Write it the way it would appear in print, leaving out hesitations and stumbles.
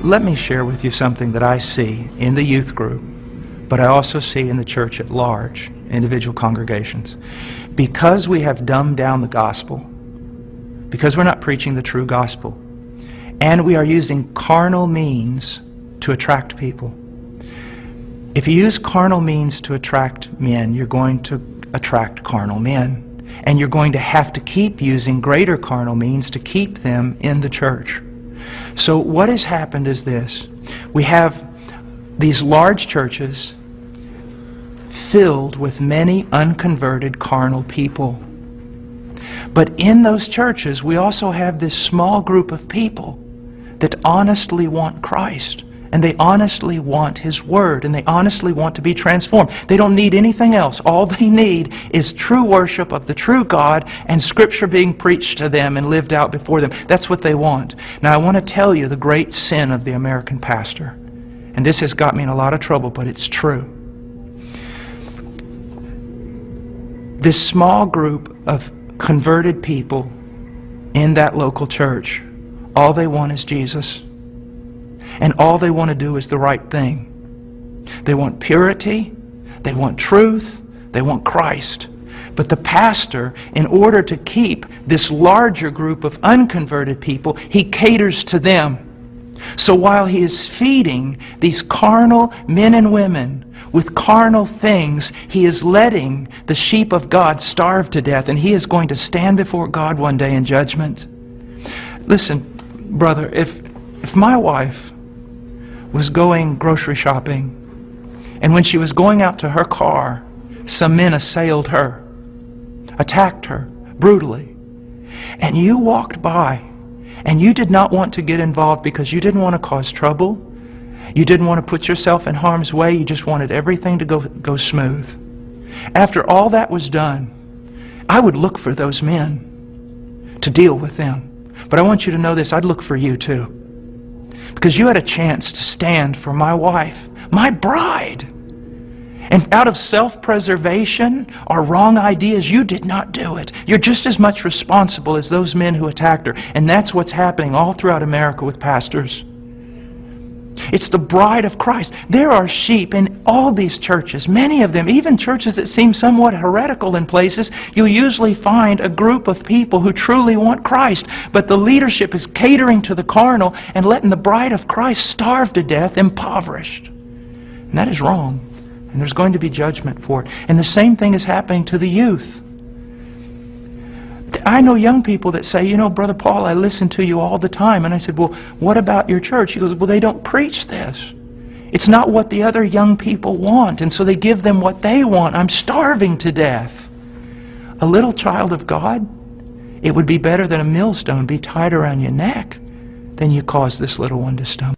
Let me share with you something that I see in the youth group, but I also see in the church at large, individual congregations. Because we have dumbed down the gospel, because we're not preaching the true gospel, and we are using carnal means to attract people. If you use carnal means to attract men, you're going to attract carnal men. And you're going to have to keep using greater carnal means to keep them in the church. So what has happened is this. We have these large churches filled with many unconverted carnal people. But in those churches, we also have this small group of people that honestly want Christ. And they honestly want His Word. And they honestly want to be transformed. They don't need anything else. All they need is true worship of the true God and Scripture being preached to them and lived out before them. That's what they want. Now I want to tell you the great sin of the American pastor. And this has got me in a lot of trouble, but it's true. This small group of converted people in that local church, all they want is Jesus. And all they want to do is the right thing. They want purity, they want truth, they want Christ. But the pastor, in order to keep this larger group of unconverted people, he caters to them. So while he is feeding these carnal men and women with carnal things, he is letting the sheep of God starve to death, and he is going to stand before God one day in judgment. Listen, brother, if my wife was going grocery shopping, and when she was going out to her car, some men assailed her, attacked her brutally, and you walked by, and you did not want to get involved because you didn't want to cause trouble, you didn't want to put yourself in harm's way, you just wanted everything to go smooth. After all that was done, I would look for those men to deal with them. But I want you to know this, I'd look for you too. Because you had a chance to stand for my wife, my bride. And out of self-preservation or wrong ideas, you did not do it. You're just as much responsible as those men who attacked her. And that's what's happening all throughout America with pastors. It's the bride of Christ. There are sheep in all these churches, many of them, even churches that seem somewhat heretical in places. You'll usually find a group of people who truly want Christ, but the leadership is catering to the carnal and letting the bride of Christ starve to death, impoverished. And that is wrong. And there's going to be judgment for it. And the same thing is happening to the youth. I know young people that say, you know, Brother Paul, I listen to you all the time. And I said, well, what about your church? He goes, well, they don't preach this. It's not what the other young people want. And so they give them what they want. I'm starving to death. A little child of God, it would be better that a millstone be tied around your neck than you cause this little one to stumble.